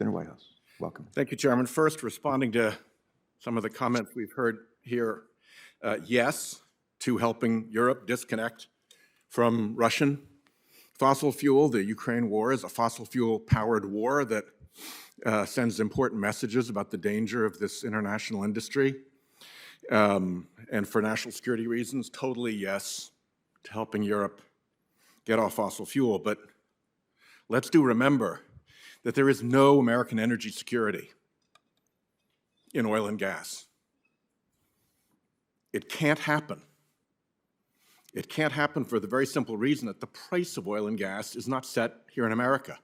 Senator Whitehouse, welcome. Thank you, Chairman. First, responding to some of the comments we've heard here, yes to helping Europe disconnect from Russian fossil fuel. The Ukraine war is a fossil fuel-powered war that sends important messages about the danger of this international industry. And for national security reasons, totally yes to helping Europe get off fossil fuel. But let's remember that there is no American energy security in oil and gas. It can't happen. It can't happen for the very simple reason that the price of oil and gas is not set here in America.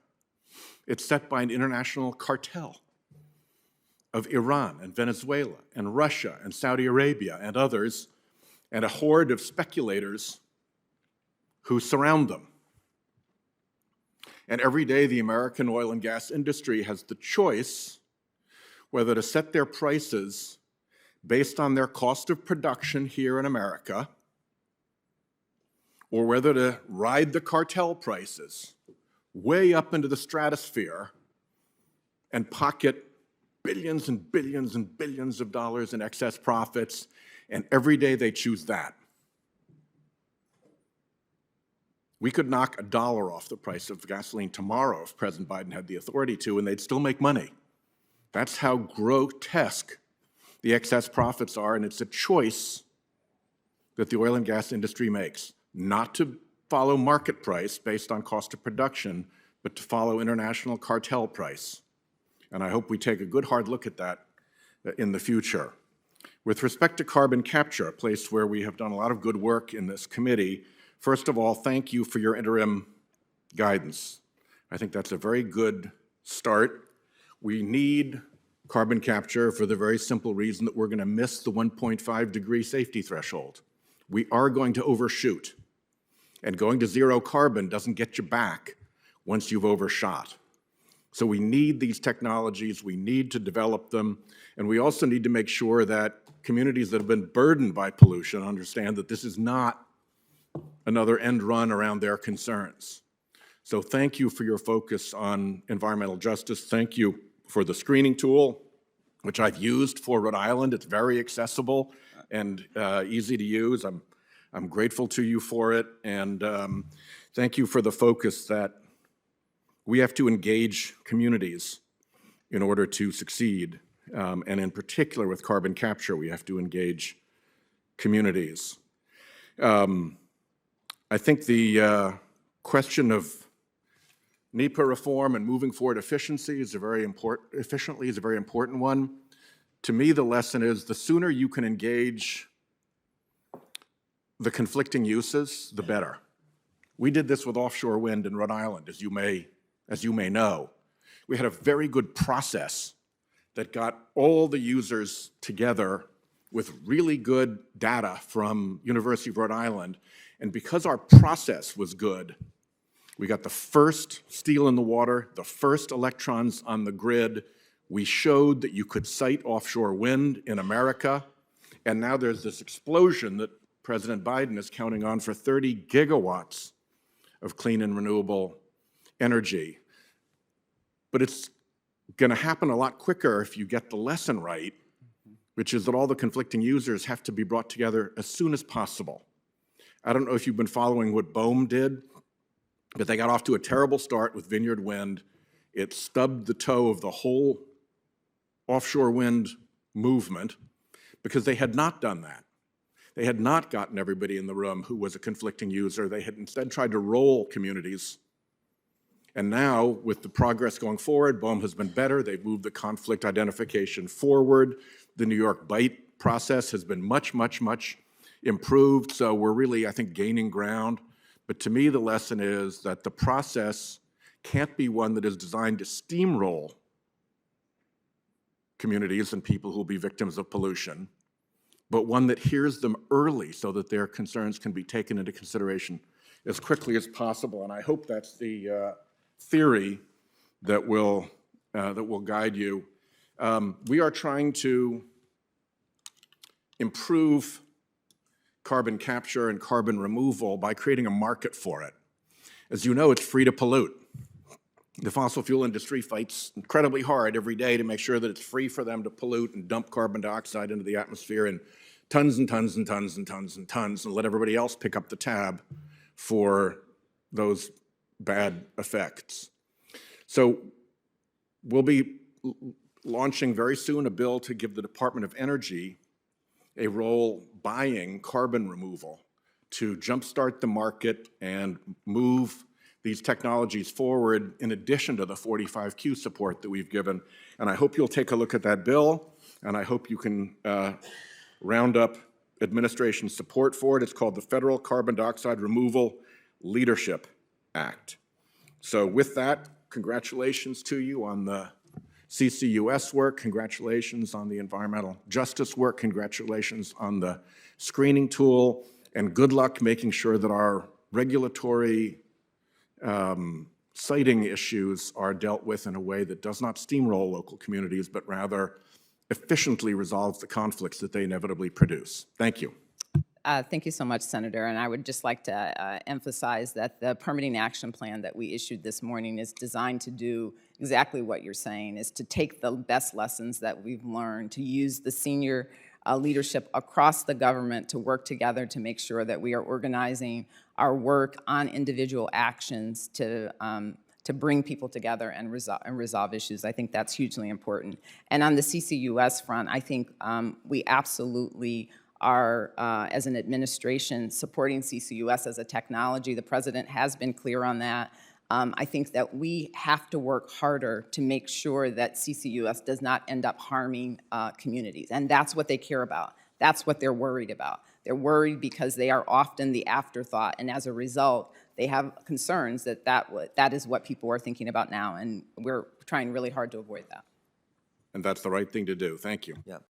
It's set by an international cartel of Iran and Venezuela and Russia and Saudi Arabia and others, and a horde of speculators who surround them. And every day the American oil and gas industry has the choice whether to set their prices based on their cost of production here in America, or whether to ride the cartel prices way up into the stratosphere and pocket billions and billions and billions of dollars in excess profits, and every day they choose that. We could knock $1 off the price of gasoline tomorrow if President Biden had the authority to, and they'd still make money. That's how grotesque the excess profits are, and it's a choice that the oil and gas industry makes, not to follow market price based on cost of production, but to follow international cartel price. And I hope we take a good hard look at that in the future. With respect to carbon capture, a place where we have done a lot of good work in this committee, first of all, thank you for your interim guidance. I think that's a very good start. We need carbon capture for the very simple reason that we're going to miss the 1.5 degree safety threshold. We are going to overshoot, and going to zero carbon doesn't get you back once you've overshot. So we need these technologies, we need to develop them, and we also need to make sure that communities that have been burdened by pollution understand that this is not another end run around their concerns. So thank you for your focus on environmental justice. Thank you for the screening tool, which I've used for Rhode Island. It's very accessible and easy to use. I'm grateful to you for it, and thank you for the focus that we have to engage communities in order to succeed, and in particular with carbon capture, we have to engage communities. I think the question of NEPA reform and moving forward efficiently is a very important one. To me, the lesson is the sooner you can engage the conflicting uses, the better. We did this with offshore wind in Rhode Island, as you may know. We had a very good process that got all the users together with really good data from University of Rhode Island. And because our process was good, we got the first steel in the water, the first electrons on the grid. We showed that you could site offshore wind in America. And now there's this explosion that President Biden is counting on for 30 gigawatts of clean and renewable energy. But it's going to happen a lot quicker if you get the lesson right, which is that all the conflicting users have to be brought together as soon as possible. I don't know if you've been following what BOEM did, but they got off to a terrible start with Vineyard Wind. It stubbed the toe of the whole offshore wind movement because they had not done that. They had not gotten everybody in the room who was a conflicting user. They had instead tried to roll communities. And now, with the progress going forward, BOEM has been better. They've moved the conflict identification forward. The New York BITE process has been much, much, much improved. So we're really, I think, gaining ground. But to me, the lesson is that the process can't be one that is designed to steamroll communities and people who will be victims of pollution, but one that hears them early so that their concerns can be taken into consideration as quickly as possible. And I hope that's the theory that will guide you. We are trying to improve carbon capture and carbon removal by creating a market for it. As you know, it's free to pollute. The fossil fuel industry fights incredibly hard every day to make sure that it's free for them to pollute and dump carbon dioxide into the atmosphere in tons and tons and tons and tons and tons, and let everybody else pick up the tab for those bad effects. So we'll be launching very soon a bill to give the Department of Energy a role buying carbon removal to jumpstart the market and move these technologies forward in addition to the 45Q support that we've given. And I hope you'll take a look at that bill, and I hope you can round up administration support for it. It's called the Federal Carbon Dioxide Removal Leadership Act. So with that, congratulations to you on the CCUS work, congratulations on the environmental justice work, congratulations on the screening tool, and good luck making sure that our regulatory siting issues are dealt with in a way that does not steamroll local communities, but rather efficiently resolves the conflicts that they inevitably produce. Thank you. Thank you so much, Senator. And I would just like to emphasize that the permitting action plan that we issued this morning is designed to do exactly what you're saying, is to take the best lessons that we've learned, to use the senior leadership across the government to work together to make sure that we are organizing our work on individual actions to bring people together and resolve issues. I think that's hugely important. And on the CCUS front, I think we absolutely are, as an administration, supporting CCUS as a technology. The president has been clear on that. I think that we have to work harder to make sure that CCUS does not end up harming communities. And that's what they care about. That's what they're worried about. They're worried because they are often the afterthought. And as a result, they have concerns that that is what people are thinking about now. And we're trying really hard to avoid that. And that's the right thing to do. Thank you. Yeah.